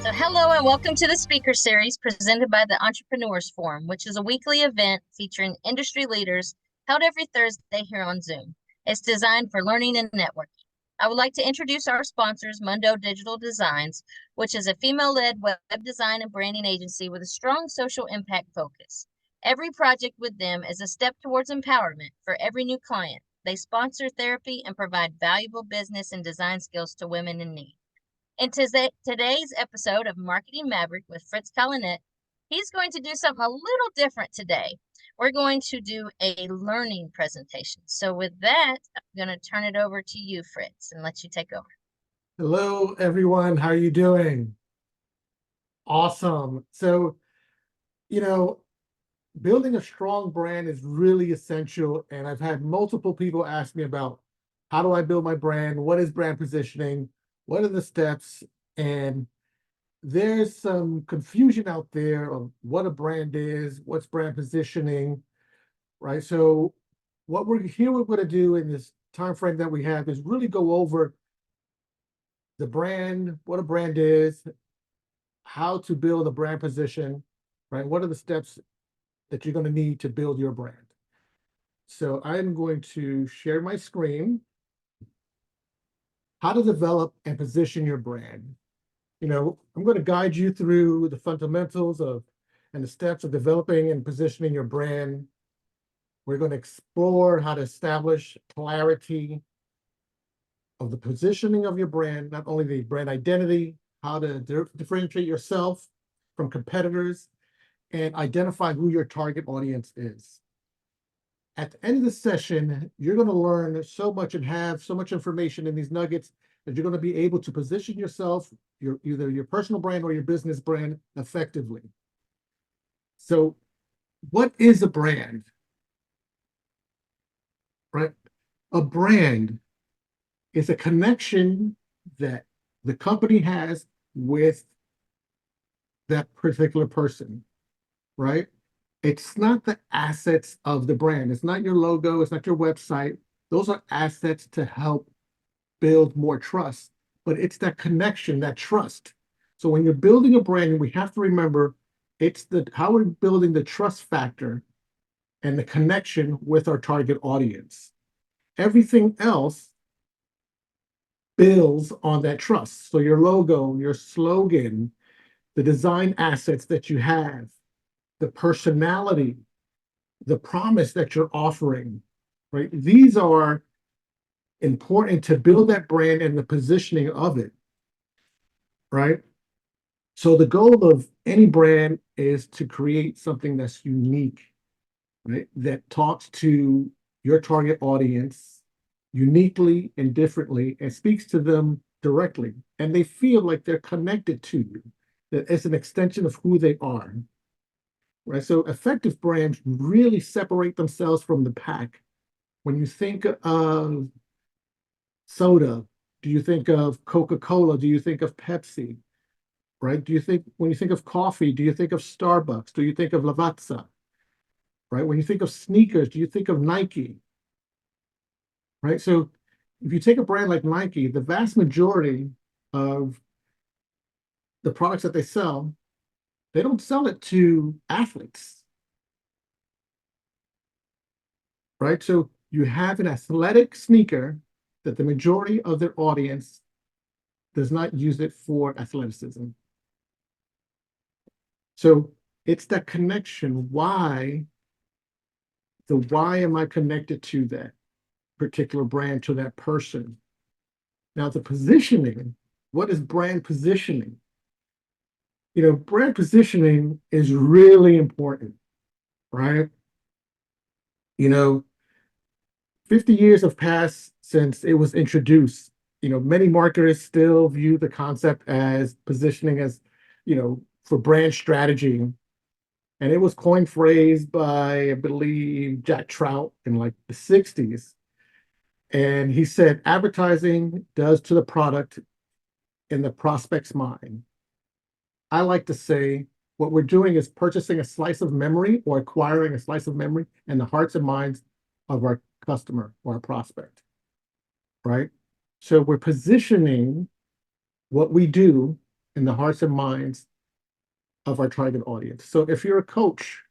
So hello and welcome to the speaker series presented by the Entrepreneurs Forum, which is a weekly event featuring industry leaders held every Thursday here on Zoom. It's designed for learning and networking. I would like to introduce our sponsors, Mundo Digital Designs, which is a female-led web design and branding agency with a strong social impact focus. Every project with them is a step towards empowerment for every new client. They sponsor therapy and provide valuable business and design skills to women in need. In today's episode of Marketing Maverick with Fritz Colinet, he's going to do something a little different today. We're going to do a learning presentation. So with that, I'm going to turn it over to you, Fritz, and let you take over. Hello, everyone. How are you doing? Awesome. So, you know, building a strong brand is really essential. And I've had multiple people ask me about how do I build my brand? What is brand positioning? What are the steps? And there's some confusion out there of what a brand is, what's brand positioning, right? So what we're going to do in this time frame that we have is really go over the brand, what a brand is, how to build a brand position, right? What are the steps that you're going to need to build your brand? So I'm going to share my screen. How to develop and position your brand. I'm going to guide you through the fundamentals of and the steps of developing and positioning your brand. We're going to explore how to establish clarity of the positioning of your brand, not only the brand identity, how to differentiate yourself from competitors, and identify who your target audience is. At the end of the session, you're going to learn so much and have so much information in these nuggets that you're going to be able to position yourself, either your personal brand or your business brand, effectively. So, what is a brand? Right? A brand is a connection that the company has with that particular person, right? It's not the assets of the brand. It's not your logo. It's not your website. Those are assets to help build more trust, but it's that connection, that trust. So when you're building a brand, we have to remember it's how we're building the trust factor and the connection with our target audience. Everything else builds on that trust. So your logo, your slogan, the design assets that you have, the personality, the promise that you're offering, right? These are important to build that brand and the positioning of it, right? So the goal of any brand is to create something that's unique, right? That talks to your target audience uniquely and differently and speaks to them directly. And they feel like they're connected to you, that it's an extension of who they are. Right? So effective brands really separate themselves from the pack. When you think of soda, do you think of Coca-Cola? Do you think of Pepsi? Right? When you think of coffee, do you think of Starbucks? Do you think of Lavazza? Right? When you think of sneakers, do you think of Nike? Right? So if you take a brand like Nike, the vast majority of the products that they sell, they don't sell it to athletes, right? So you have an athletic sneaker that the majority of their audience does not use it for athleticism. So it's that connection. Why am I connected to that particular brand, to that person? Now, the positioning, what is brand positioning? Brand positioning is really important, right? 50 years have passed since it was introduced. Many marketers still view the concept as positioning as, for brand strategy. And it was coined phrase by, I believe, Jack Trout in like the 60s. And he said, advertising does to the product in the prospect's mind. I like to say what we're doing is purchasing a slice of memory or acquiring a slice of memory in the hearts and minds of our customer or our prospect, right? So we're positioning what we do in the hearts and minds of our target audience. So if you're a coach,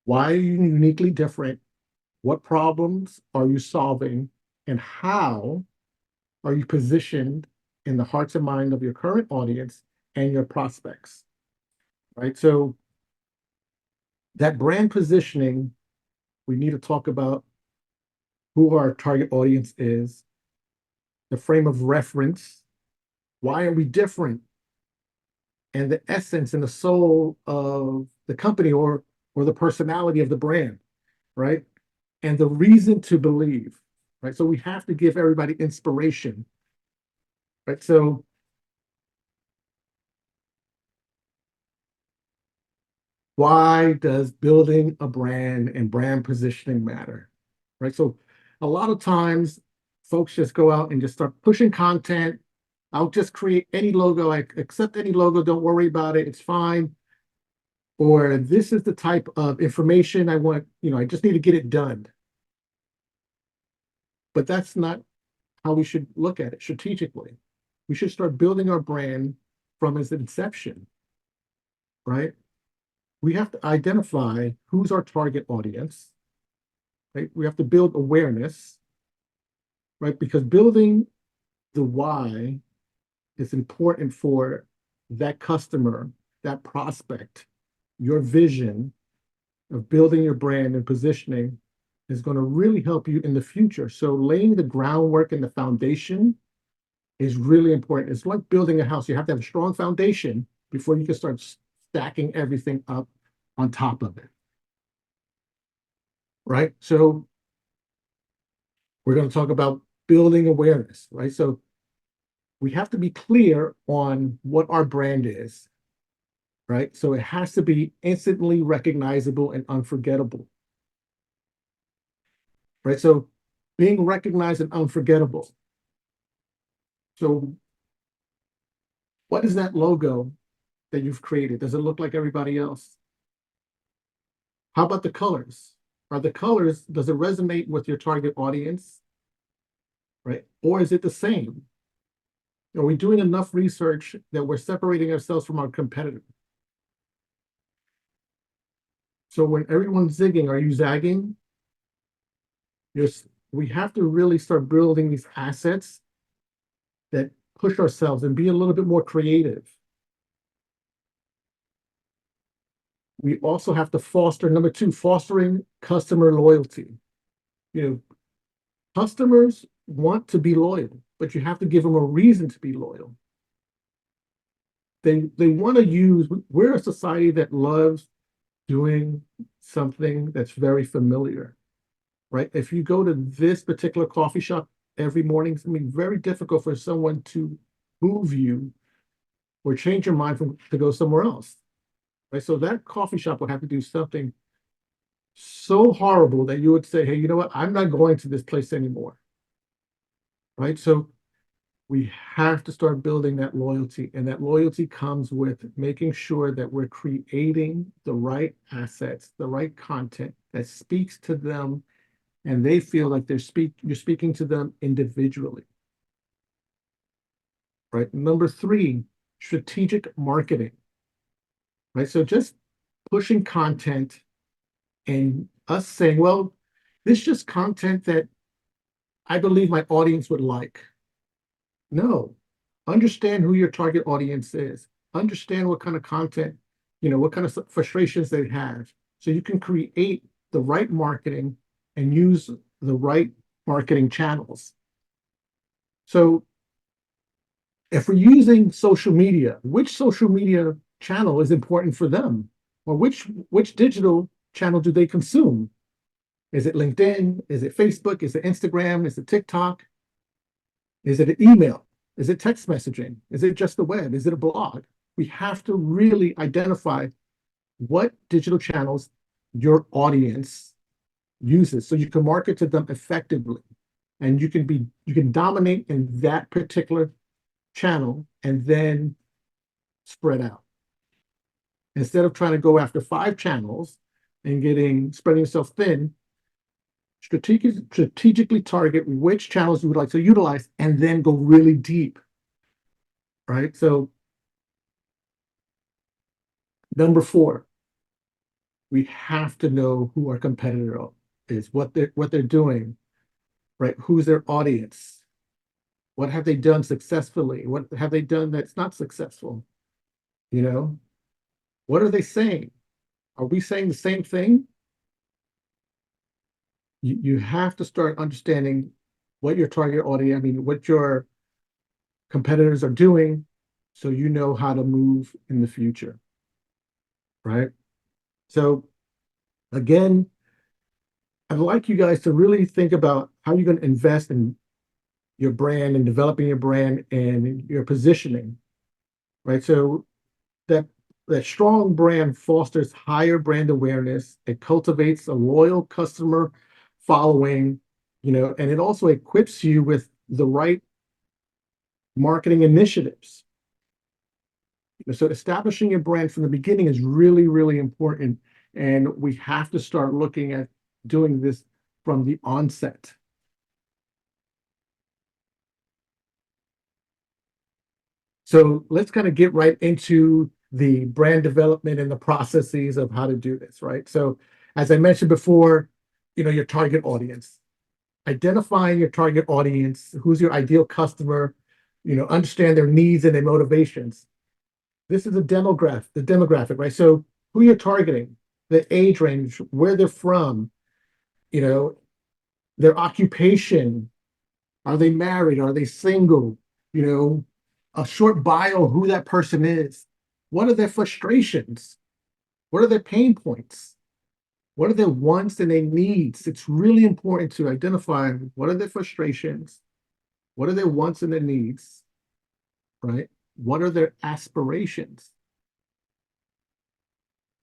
why are you uniquely different? What problems are you solving? And how are you positioned in the hearts and minds of your current audience and your prospects? Right? So that brand positioning, we need to talk about who our target audience is, the frame of reference, why are we different, and the essence and the soul of the company or the personality of the brand, right? And the reason to believe, right? So we have to give everybody inspiration, right? So why does building a brand and brand positioning matter, right? So a lot of times folks just go out and just start pushing content. I'll just create any logo. I accept any logo. Don't worry about it. It's fine. Or this is the type of information I want, I just need to get it done. But that's not how we should look at it strategically. We should start building our brand from its inception, right? We have to identify who's our target audience, right? We have to build awareness, right? Because building the why is important for that customer, that prospect. Your vision of building your brand and positioning is going to really help you in the future. So laying the groundwork and the foundation is really important. It's like building a house. You have to have a strong foundation before you can start stacking everything up on top of it. Right? So we're going to talk about building awareness, right? So we have to be clear on what our brand is, right? So it has to be instantly recognizable and unforgettable, right? So being recognized and unforgettable. So what is that logo that you've created? Does it look like everybody else? How about the colors? Does it resonate with your target audience, right? Or is it the same? Are we doing enough research that we're separating ourselves from our competitor? So when everyone's zigging, are you zagging? We have to really start building these assets that push ourselves and be a little bit more creative. We also have to foster, number two, fostering customer loyalty. Customers want to be loyal, but you have to give them a reason to be loyal. They want to use, we're a society that loves doing something that's very familiar, right? If you go to this particular coffee shop every morning, it's going to be very difficult for someone to move you or change your mind to go somewhere else, right? So that coffee shop would have to do something so horrible that you would say, hey, you know what? I'm not going to this place anymore, right? So we have to start building that loyalty, and that loyalty comes with making sure that we're creating the right assets, the right content that speaks to them, and they feel like you're speaking to them individually, right? Number three, strategic marketing, right? So just pushing content and us saying, well, this is just content that I believe my audience would like. No, understand who your target audience is. Understand what kind of content, what kind of frustrations they have. So you can create the right marketing and use the right marketing channels. So if we're using social media, which social media channel is important for them? Or which digital channel do they consume? Is it LinkedIn? Is it Facebook? Is it Instagram? Is it TikTok? Is it an email? Is it text messaging? Is it just the web? Is it a blog? We have to really identify what digital channels your audience uses so you can market to them effectively. And you can dominate in that particular channel and then spread out. Instead of trying to go after 5 channels and spreading yourself thin, strategically target which channels you would like to utilize and then go really deep, right? So Number four, we have to know who our competitor is, what they're doing, right? Who's their audience? What have they done successfully? What have they done that's not successful? You know, what are they saying? Are we saying the same thing? You have to start understanding what your target audience, I mean, what your competitors are doing, so you know how to move in the future, right? So again, I'd like you guys to really think about how you're going to invest in your brand and developing your brand and your positioning, right? So that that strong brand fosters higher brand awareness. It cultivates a loyal customer following, and it also equips you with the right marketing initiatives. So establishing your brand from the beginning is really, really important. And we have to start looking at doing this from the onset. So let's kind of get right into the brand development and the processes of how to do this, right? So as I mentioned before, your target audience, identifying your target audience, who's your ideal customer, understand their needs and their motivations. This is the demographic, right? So who you're targeting, the age range, where they're from, you know, their occupation, are they married? Are they single? A short bio, who that person is. What are their frustrations? What are their pain points? What are their wants and their needs? It's really important to identify what are their frustrations, what are their wants and their needs, right? What are their aspirations?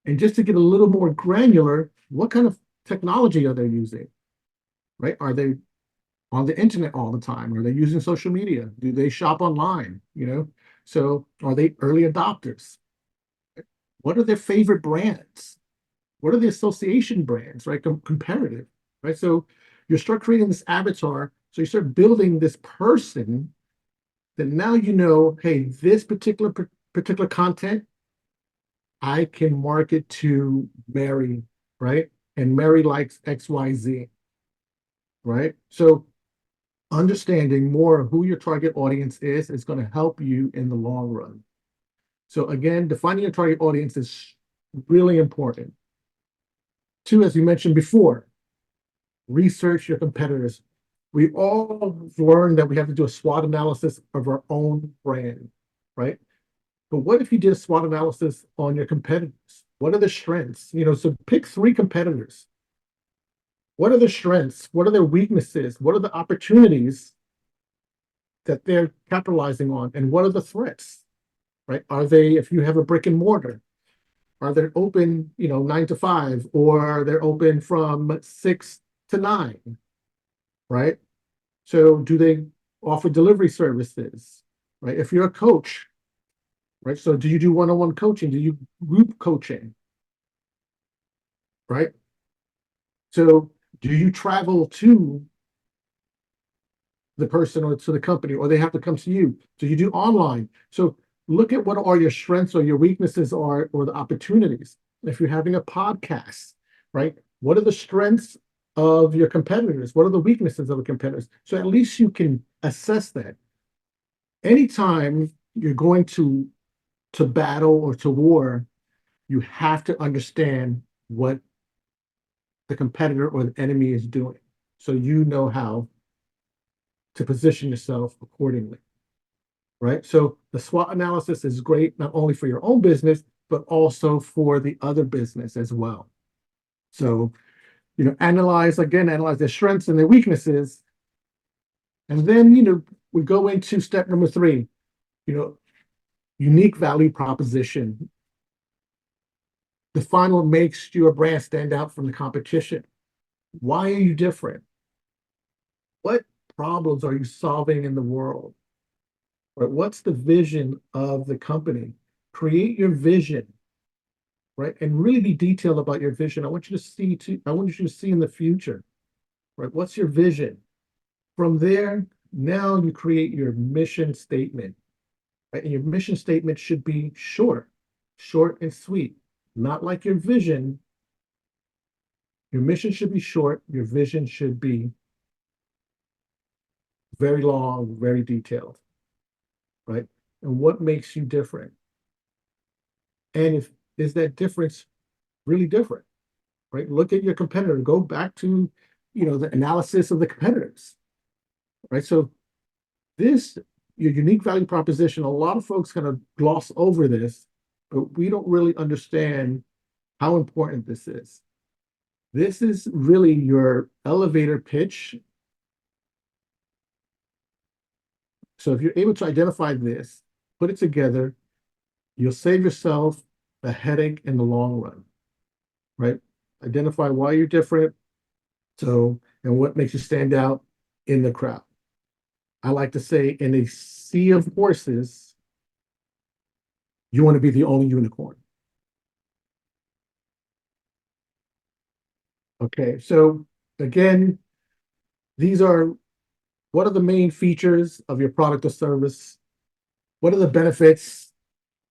And just to get a little more granular, what kind of technology are they using, right? Are they on the internet all the time? Are they using social media? Do they shop online? So are they early adopters? What are their favorite brands? What are the association brands, right? Comparative, right? So you start creating this avatar. So you start building this person that now hey, this particular content, I can market to Mary, right? And Mary likes XYZ, right? So understanding more who your target audience is going to help you in the long run. So again, defining your target audience is really important. Two, as you mentioned before, research your competitors. We all learned that we have to do a SWOT analysis of our own brand, right? But what if you did a SWOT analysis on your competitors? What are the strengths? So pick 3 competitors. What are their strengths? What are their weaknesses? What are the opportunities that they're capitalizing on? And what are the threats, right? Are they, if you have a brick and mortar, are they open, 9 to 5, or they're open from 6 to 9, right? So do they offer delivery services, right? If you're a coach, right? So do you do one-on-one coaching? Do you group coaching, right? So do you travel to the person or to the company, or they have to come to you? Do you do online? So look at what are your strengths or your weaknesses are, or the opportunities. If you're having a podcast, right? What are the strengths of your competitors? What are the weaknesses of the competitors? So at least you can assess that. Anytime you're going to battle or to war, you have to understand what the competitor or the enemy is doing, so you know how to position yourself accordingly, right? So the SWOT analysis is great, not only for your own business, but also for the other business as well. So, analyze their strengths and their weaknesses. And then, we go into step number 3, unique value proposition. Define what makes your brand stand out from the competition. Why are you different? What problems are you solving in the world? Right? What's the vision of the company? Create your vision, right? And really be detailed about your vision. I want you to see in the future, right? What's your vision? From there, now you create your mission statement, right? And your mission statement should be short. short and sweet, not like your vision. Your mission should be short. Your vision should be very long, very detailed, right? And what makes you different? And if is that difference really different, right? Look at your competitor. Go back to, the analysis of the competitors, right? So this, your unique value proposition, a lot of folks kind of gloss over this, but we don't really understand how important this is. This is really your elevator pitch. So if you're able to identify this, put it together, you'll save yourself a headache in the long run, right? Identify why you're different, and what makes you stand out in the crowd. I like to say, in a sea of horses, you want to be the only unicorn. Okay, so again, what are the main features of your product or service? What are the benefits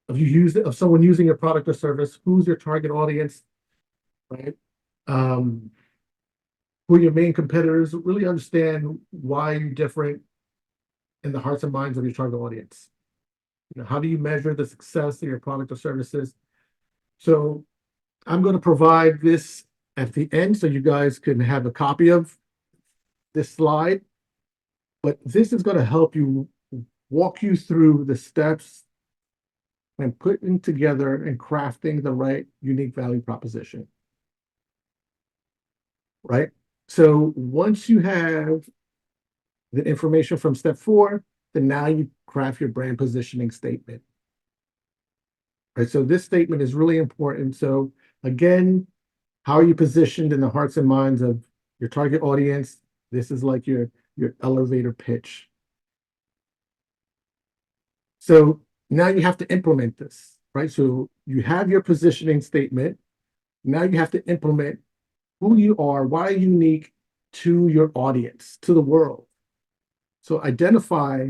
of someone using your product or service? Who's your target audience, right? Who are your main competitors? Really understand why you're different in the hearts and minds of your target audience. How do you measure the success of your product or services? So I'm going to provide this at the end so you guys can have a copy of this slide. But this is going to help you walk you through the steps and putting together and crafting the right unique value proposition. Right? So once you have the information from step 4, then now you craft your brand positioning statement. Right? So this statement is really important. So again, how are you positioned in the hearts and minds of your target audience? This is like your elevator pitch. So now you have to implement this, right? So you have your positioning statement. Now you have to implement who you are, why are you unique to your audience, to the world. So identify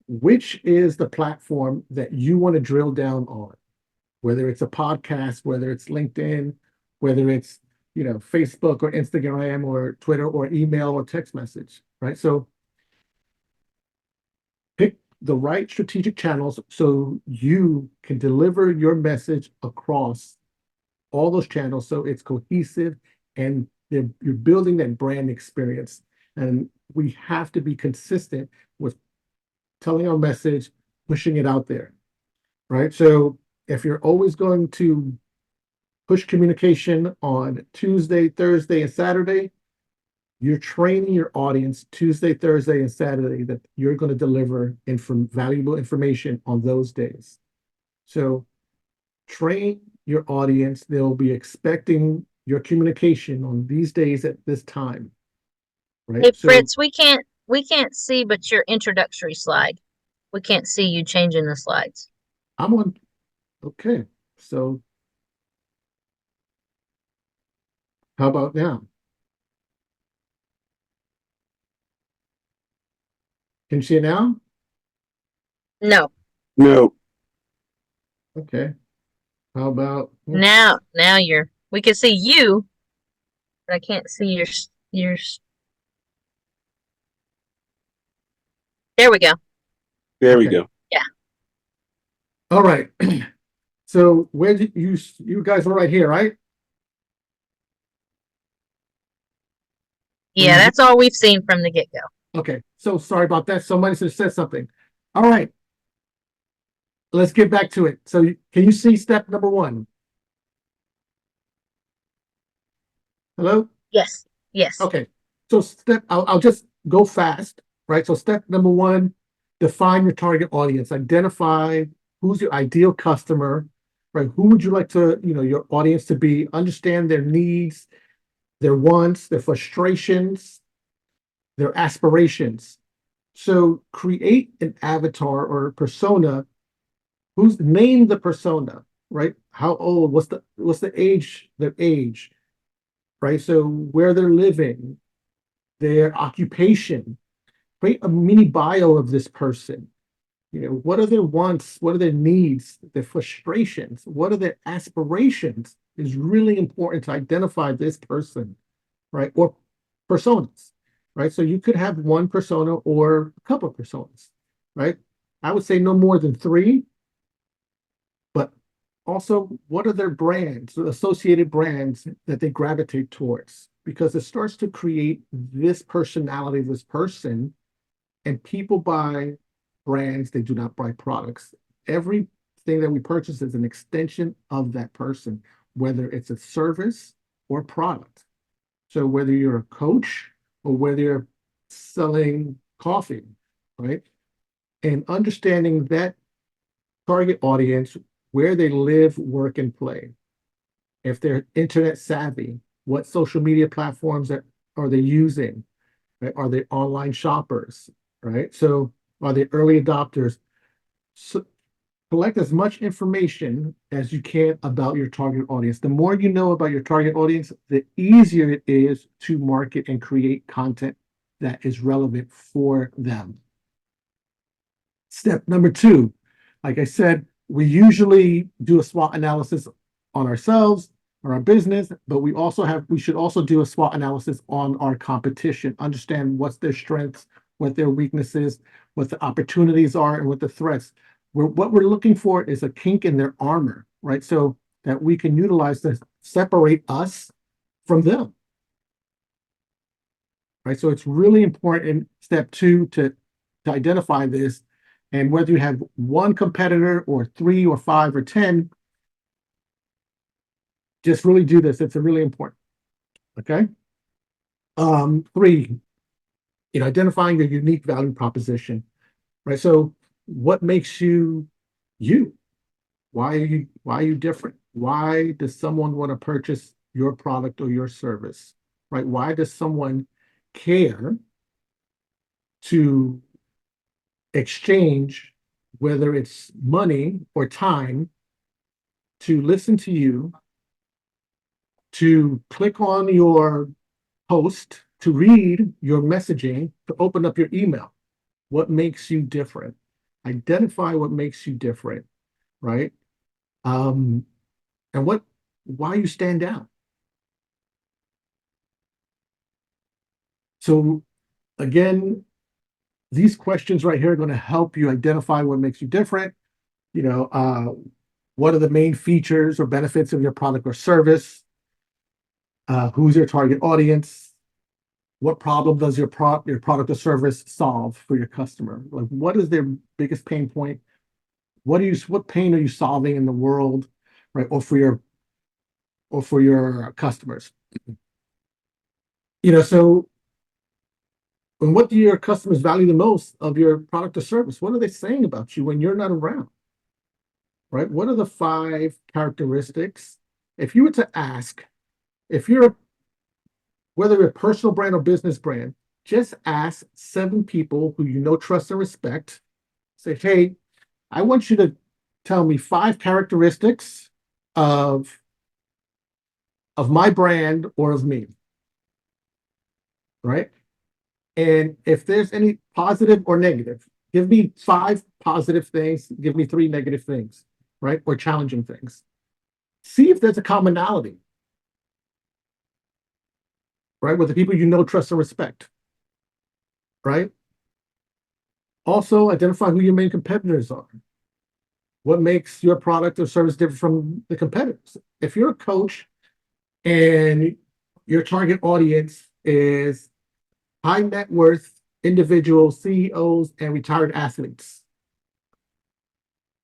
which is the platform that you want to drill down on, whether it's a podcast, whether it's LinkedIn, whether it's Facebook or Instagram or Twitter or email or text message, right? So pick the right strategic channels so you can deliver your message across all those channels so it's cohesive and you're building that brand experience. And we have to be consistent with telling our message, pushing it out there, right? So if you're always going to push communication on Tuesday, Thursday, and Saturday, you're training your audience Tuesday, Thursday, and Saturday that you're going to deliver valuable information on those days. So train your audience. They'll be expecting your communication on these days at this time, right? Hey, Fritz, we can't see but your introductory slide. We can't see you changing the slides. I'm on. Okay, so how about now? Can you see it now? No. No. Okay. How about Now we can see you, but I can't see your. There we go. There we go. Yeah. All right. So where did you guys are right here, right? Yeah, that's all we've seen from the get-go. Okay. So sorry about that. Somebody should have said something. All right. Let's get back to it. So can you see step number 1? Hello? Yes. Yes. Okay. So I'll just go fast, right? So step number 1, define your target audience. Identify who's your ideal customer, right? Who would you like to, your audience to be? Understand their needs, their wants, their frustrations, their aspirations. So create an avatar or a persona. Name the persona, right? How old? What's the age? Their age, right? So where they're living, their occupation. Create a mini bio of this person, What are their wants? What are their needs, their frustrations? What are their aspirations? Is really important to identify this person, right? Or personas, right? So you could have one persona or a couple of personas, right? I would say no more than three, but also what are their brands, the associated brands that they gravitate towards? Because it starts to create this personality, this person, and people buy brands, they do not buy products. Everything that we purchase is an extension of that person, whether it's a service or product. So whether you're a coach or whether you're selling coffee, right? And understanding that target audience, where they live, work, and play. If they're internet savvy, what social media platforms are they using? Right? Are they online shoppers? Right? So are they early adopters? So collect as much information as you can about your target audience. The more you know about your target audience, the easier it is to market and create content that is relevant for them. Step number two, like I said, we usually do a SWOT analysis on ourselves or our business, but we should also do a SWOT analysis on our competition, understand what's their strengths, what their weaknesses, what the opportunities are, and what the threats. What we're looking for is a kink in their armor, right? So that we can utilize to separate us from them, right? So it's really important, step two, to identify this. And whether you have one competitor or 3 or 5 or 10, just really do this. It's really important. Okay. 3, identifying your unique value proposition, right? So what makes you you? Why are you different? Why does someone want to purchase your product or your service, right? Why does someone care to exchange, whether it's money or time, to listen to you, to click on your post, to read your messaging, to open up your email? What makes you different? Identify what makes you different, right? And why you stand out. So again, these questions right here are going to help you identify what makes you different. What are the main features or benefits of your product or service? Who's your target audience? What problem does your product or service solve for your customer? Like, what is their biggest pain point? What pain are you solving in the world, right? Or for your customers? So, and what do your customers value the most of your product or service? What are they saying about you when you're not around? Right? What are the 5 characteristics? If you were to ask, whether you're a personal brand or business brand, just ask 7 people who you know, trust, and respect. Say, hey, I want you to tell me 5 characteristics of my brand or of me, right? And if there's any positive or negative, give me 5 positive things, give me 3 negative things, right? Or challenging things. See if there's a commonality, right? With the people you know, trust, and respect, right? Also, identify who your main competitors are. What makes your product or service different from the competitors? If you're a coach and your target audience is high net worth individuals, CEOs, and retired athletes,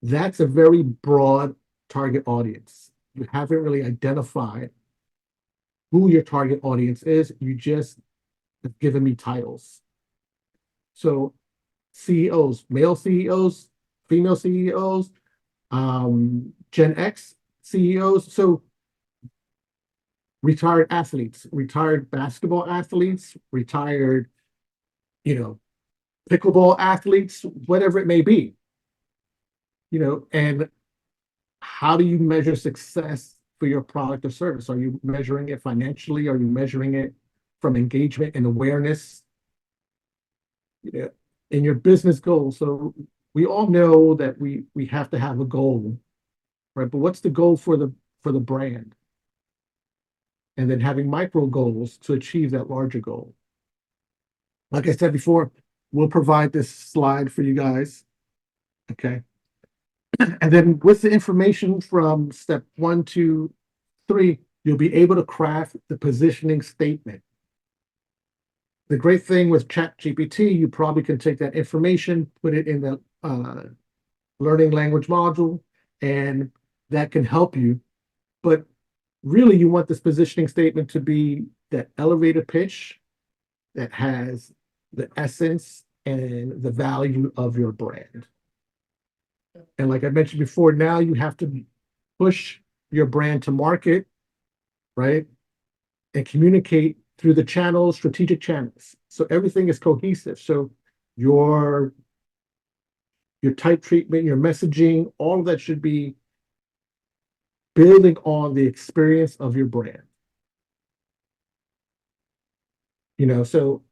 that's a very broad target audience. You haven't really identified who your target audience is. You just have given me titles. So CEOs, male CEOs, female CEOs, Gen X CEOs. So retired athletes, retired basketball athletes, retired, pickleball athletes, whatever it may be. And how do you measure success for your product or service? Are you measuring it financially? Are you measuring it from engagement and awareness? In your business goals? So we all know that we have to have a goal, right? But what's the goal for the brand? And then having micro goals to achieve that larger goal. Like I said before, we'll provide this slide for you guys. Okay. And then with the information from step 1, 2, 3, you'll be able to craft the positioning statement. The great thing with ChatGPT, you probably can take that information, put it in the learning language module, and that can help you. But really, you want this positioning statement to be that elevator pitch that has the essence and the value of your brand. And like I mentioned before, now you have to push your brand to market, right? And communicate through the channels, strategic channels. So everything is cohesive. So your type treatment, your messaging, all of that should be building on the experience of your brand. So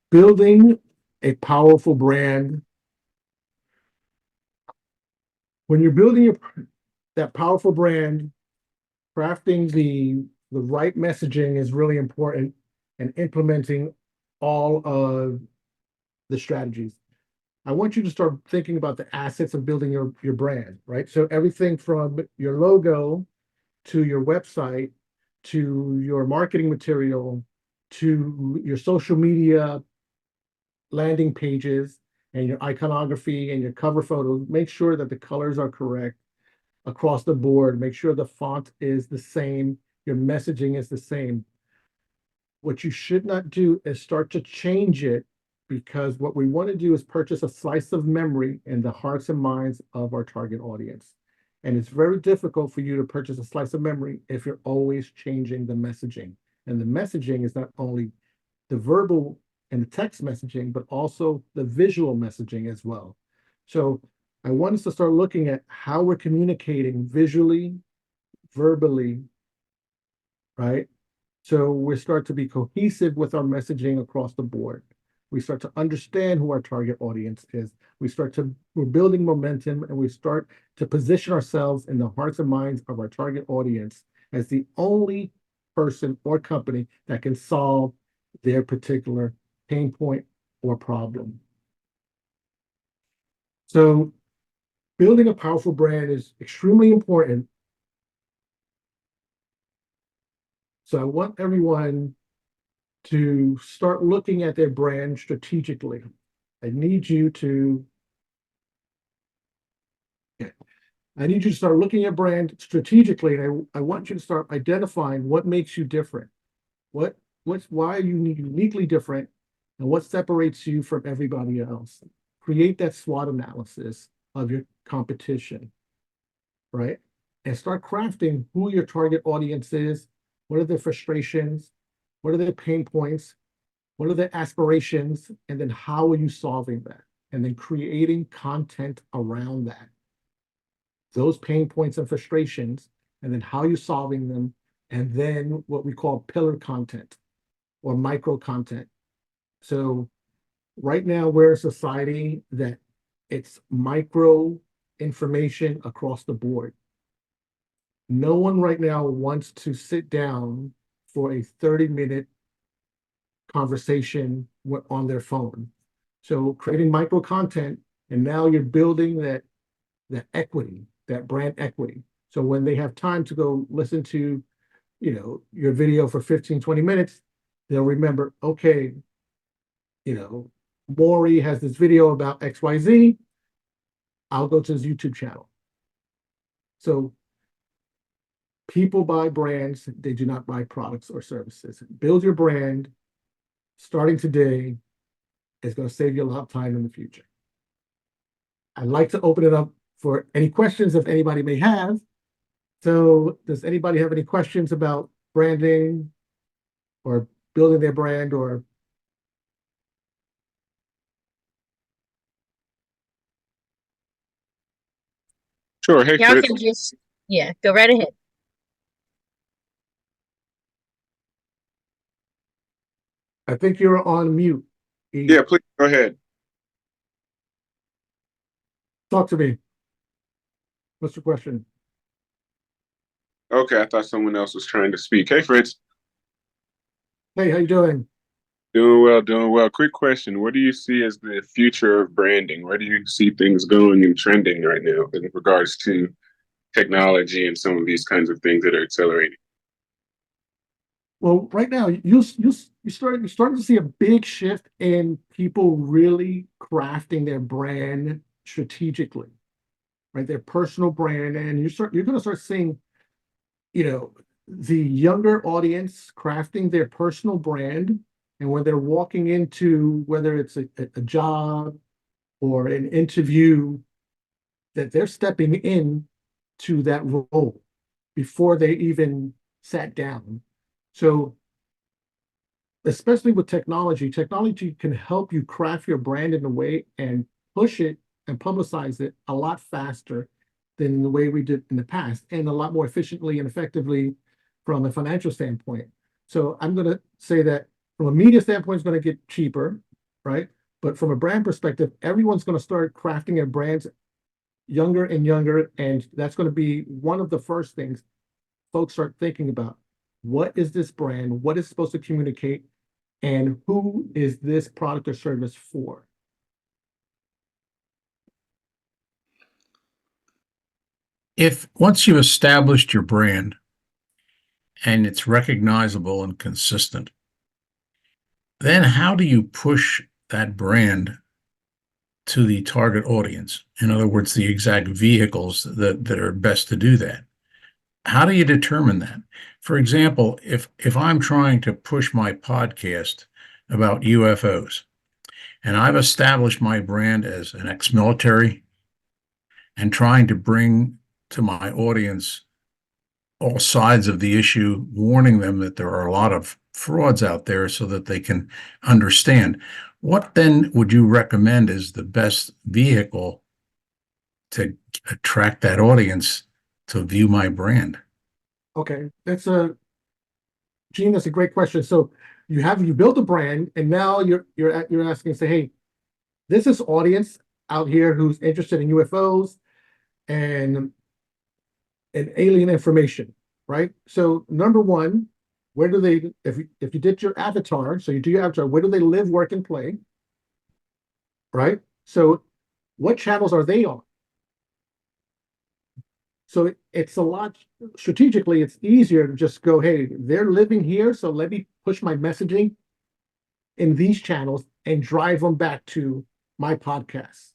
building a powerful brand, when you're building that powerful brand, crafting the right messaging is really important, and implementing all of the strategies. I want you to start thinking about the assets of building your brand, right? So everything from your logo to your website to your marketing material to your social media landing pages and your iconography and your cover photos. Make sure that the colors are correct across the board. Make sure the font is the same, your messaging is the same. What you should not do is start to change it, because what we want to do is purchase a slice of memory in the hearts and minds of our target audience. And it's very difficult for you to purchase a slice of memory if you're always changing the messaging. And the messaging is not only the verbal and the text messaging, but also the visual messaging as well. So I want us to start looking at how we're communicating visually, verbally, right? So we start to be cohesive with our messaging across the board. We start to understand who our target audience is. We're building momentum, and we start to position ourselves in the hearts and minds of our target audience as the only person or company that can solve their particular pain point or problem. So building a powerful brand is extremely important. So I want everyone to start looking at their brand strategically. I need you to start looking at brand strategically, and I want you to start identifying what makes you different. Why are you uniquely different, and what separates you from everybody else? Create that SWOT analysis of your competition, right? And start crafting who your target audience is. What are their frustrations? What are their pain points? What are their aspirations? And then how are you solving that? And then creating content around that. Those pain points and frustrations, and then how you're solving them, and then what we call pillar content or micro content. So right now we're a society that it's micro information across the board. No one right now wants to sit down for a 30-minute conversation on their phone. So creating micro content, and now you're building that equity, that brand equity. So when they have time to go listen to, your video for 15, 20 minutes, they'll remember, okay, Maury has this video about XYZ. I'll go to his YouTube channel. So people buy brands, they do not buy products or services. Build your brand starting today is going to save you a lot of time in the future. I'd like to open it up for any questions if anybody may have. So does anybody have any questions about branding or building their brand or? Sure. Hey, Y'all Fritz. can just, go right ahead. I think you're on mute. Yeah, please go ahead. Talk to me. What's your question? Okay, I thought someone else was trying to speak. Hey, Fritz. Hey, how you doing? Doing well, doing well. Quick question. What do you see as the future of branding? Where do you see things going and trending right now in regards to technology and some of these kinds of things that are accelerating? Well, right now you're starting to see a big shift in people really crafting their brand strategically, right? Their personal brand, and you're going to start seeing, you know, the younger audience crafting their personal brand, and when they're walking into whether it's a job or an interview, that they're stepping in to that role before they even sat down. So especially with technology can help you craft your brand in a way and push it and publicize it a lot faster than the way we did in the past, and a lot more efficiently and effectively from a financial standpoint. So I'm going to say that from a media standpoint, it's going to get cheaper, right? But from a brand perspective, everyone's going to start crafting their brands younger and younger, and that's going to be one of the first things folks start thinking about. What is this brand? What is it supposed to communicate? And who is this product or service for? If once you've established your brand and it's recognizable and consistent, then how do you push that brand to the target audience? In other words, the exact vehicles that are best to do that. How do you determine that? For example, if I'm trying to push my podcast about UFOs, and I've established my brand as an ex-military and trying to bring to my audience all sides of the issue, warning them that there are a lot of frauds out there so that they can understand. What then would you recommend is the best vehicle to attract that audience to view my brand? Okay, Gene, that's a great question. So you built a brand, and now you're asking, say, hey, this is audience out here who's interested in UFOs and alien information, right? So number one, where do they, if you did your avatar, so you do your avatar, where do they live, work, and play, right? So what channels are they on? So it's a lot, strategically, it's easier to just go, hey, they're living here, so let me push my messaging in these channels and drive them back to my podcast.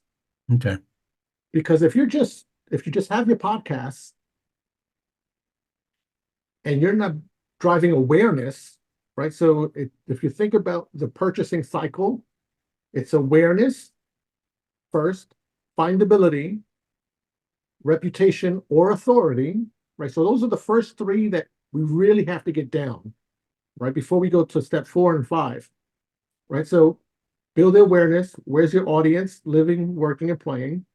Okay. Because if you just have your podcasts and you're not driving awareness, right? So if you think about the purchasing cycle, it's awareness first, findability, reputation or authority, right? So those are the first three that we really have to get down, right? Before we go to step 4 and 5, right? So build the awareness. Where's your audience living, working, and playing?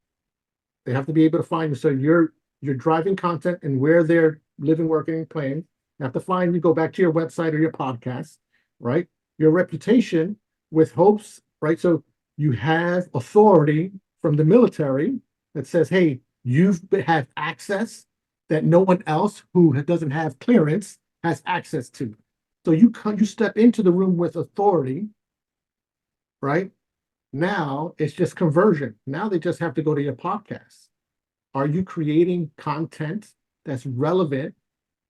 They have to be able to find you. So you're driving content and where they're living, working, and playing. You have to find you, go back to your website or your podcast, right? Your reputation with hopes, right? So you have authority from the military that says, hey, you've had access that no one else who doesn't have clearance has access to. So you step into the room with authority, right? Now it's just conversion. Now they just have to go to your podcast. Are you creating content that's relevant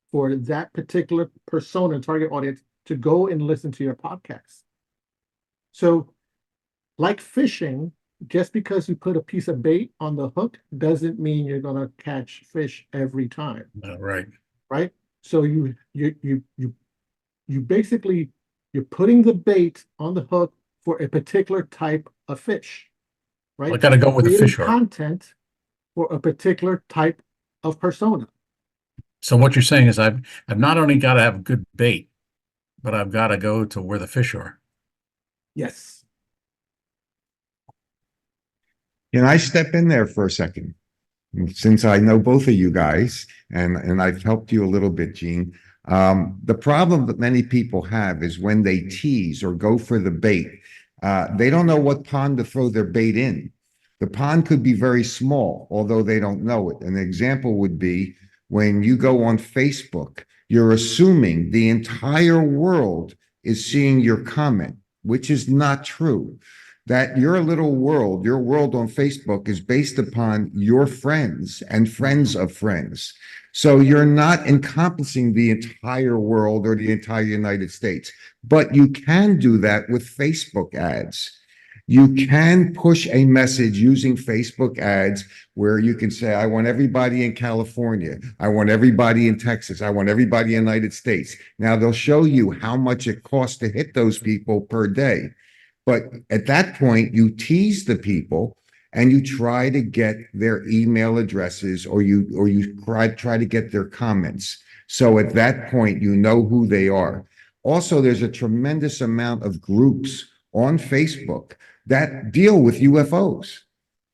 for that particular persona, target audience, to go and listen to your podcast? So, like fishing, just because you put a piece of bait on the hook doesn't mean you're going to catch fish every time. Right. Right. So you basically, you're putting the bait on the hook for a particular type of fish. Right. I got to go with the Creating fish hook. content for a particular type of persona. So what you're saying is I've not only got to have good bait, but I've got to go to where the fish are. Yes. Can I step in there for a second? Since I know both of you guys, and I've helped you a little bit, Gene. The problem that many people have is when they tease or go for the bait, they don't know what pond to throw their bait in. The pond could be very small, although they don't know it. An example would be when you go on Facebook, you're assuming the entire world is seeing your comment, which is not true. That your little world, your world on Facebook is based upon your friends and friends of friends. So you're not encompassing the entire world or the entire United States, but you can do that with Facebook ads. You can push a message using Facebook ads where you can say, I want everybody in California. I want everybody in Texas. I want everybody in the United States. Now they'll show you how much it costs to hit those people per day. But at that point, you tease the people and you try to get their email addresses or you try to get their comments. So at that point, you know who they are. Also, there's a tremendous amount of groups on Facebook that deal with UFOs.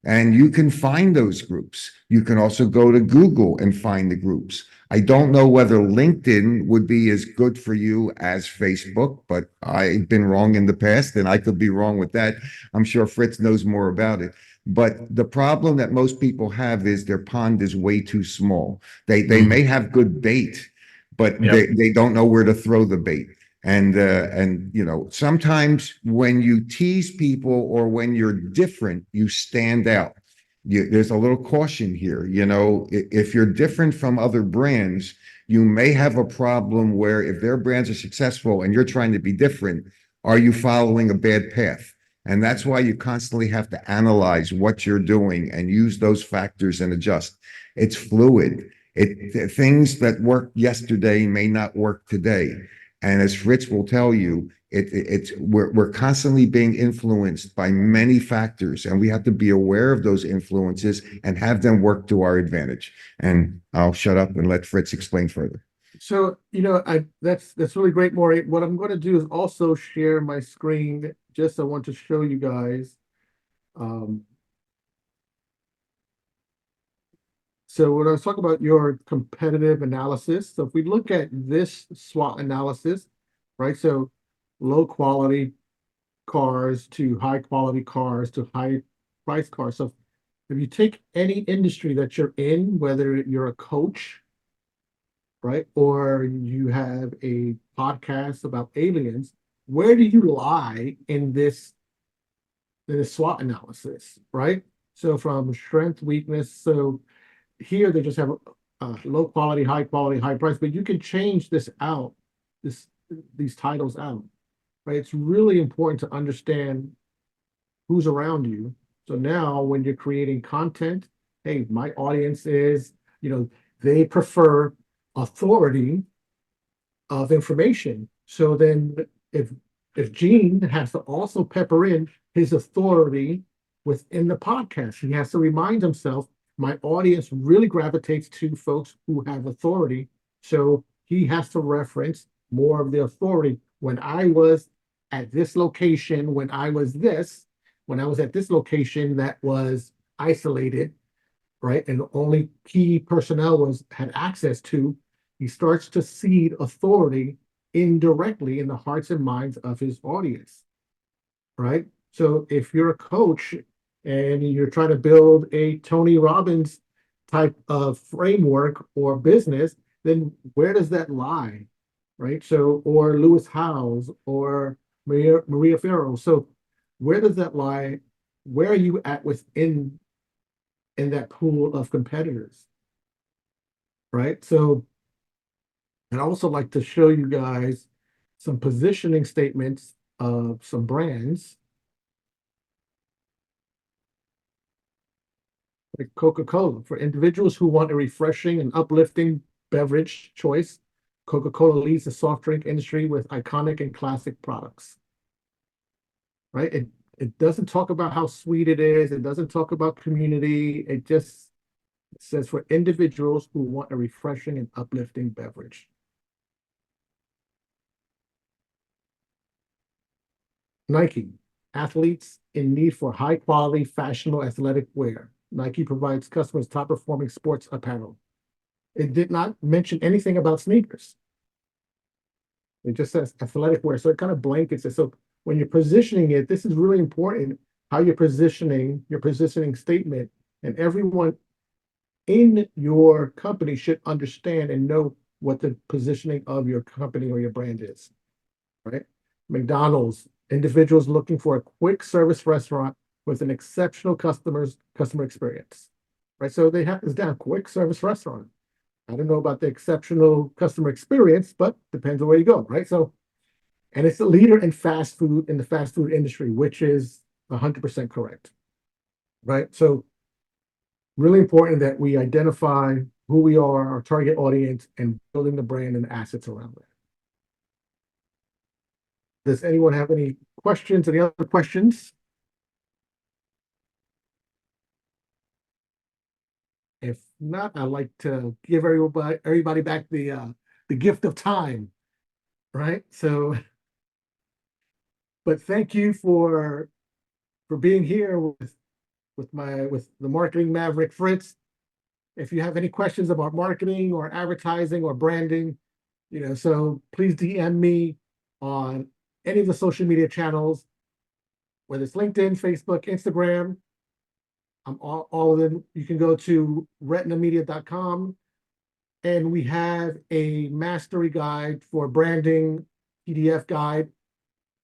And you can find those groups. You can also go to Google and find the groups. I don't know whether LinkedIn would be as good for you as Facebook, but I've been wrong in the past and I could be wrong with that. I'm sure Fritz knows more about it. But the problem that most people have is their pond is way too small. They may have good bait, but they don't know where to throw the bait. And you know, sometimes when you tease people or when you're different, you stand out. There's a little caution here. You know, if you're different from other brands, you may have a problem where if their brands are successful and you're trying to be different, are you following a bad path? And that's why you constantly have to analyze what you're doing and use those factors and adjust. It's fluid. Things that worked yesterday may not work today. And as Fritz will tell you, we're constantly being influenced by many factors, and we have to be aware of those influences and have them work to our advantage. And I'll shut up and let Fritz explain further. So, you know, that's really great, Maury. What I'm going to do is also share my screen. Just I want to show you guys. So when I was talking about your competitive analysis, so if we look at this SWOT analysis, right? So low quality cars to high quality cars to high price cars. So if you take any industry that you're in, whether you're a coach, right, or you have a podcast about aliens, where do you lie in this SWOT analysis, right? So from strength, weakness, so here they just have low quality, high price, but you can change this out, these titles out, right? It's really important to understand who's around you. So now when you're creating content, hey, my audience is, you know, they prefer authority of information. So then if Gene has to also pepper in his authority within the podcast, he has to remind himself, my audience really gravitates to folks who have authority. So he has to reference more of the authority. When I was at this location, when I was at this location that was isolated, right? And only key personnel had access to, he starts to seed authority indirectly in the hearts and minds of his audience, right? So if you're a coach and you're trying to build a Tony Robbins type of framework or business, then where does that lie, right? So, or Lewis Howes or Maria Farrow. So where does that lie? Where are you at within in that pool of competitors, right? So I'd also like to show you guys some positioning statements of some brands. Like Coca-Cola. For individuals who want a refreshing and uplifting beverage choice, Coca-Cola leads the soft drink industry with iconic and classic products. Right? It doesn't talk about how sweet it is. It doesn't talk about community. It says for individuals who want a refreshing and uplifting beverage. Nike, athletes in need for high quality, fashionable athletic wear. Nike provides customers top performing sports apparel. It did not mention anything about sneakers. It just says athletic wear. So it kind of blankets it. So when you're positioning it, this is really important. how you're positioning, your positioning statement, and everyone in your company should understand and know what the positioning of your company or your brand is, right? McDonald's, individuals looking for a quick service restaurant with an exceptional customer experience, right? So they have this down, quick service restaurant. I don't know about the exceptional customer experience, but depends on where you go, right? So, and it's a leader in fast food, in the fast food industry, which is 100% correct, right? So really important that we identify who we are, our target audience, and building the brand and assets around it. Does anyone have any questions? Any other questions? If not, I'd like to give everybody back the gift of time, right? So, but thank you for being here with the marketing maverick Fritz. If you have any questions about marketing or advertising or branding, so please DM me on any of the social media channels, whether it's LinkedIn, Facebook, Instagram. I'm all of them. You can go to retinamedia.com, and we have a mastery guide for branding, PDF guide.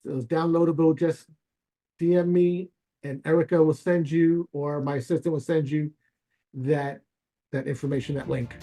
So it's downloadable. Just DM me, and Erica will send you, or my assistant will send you that information, that link.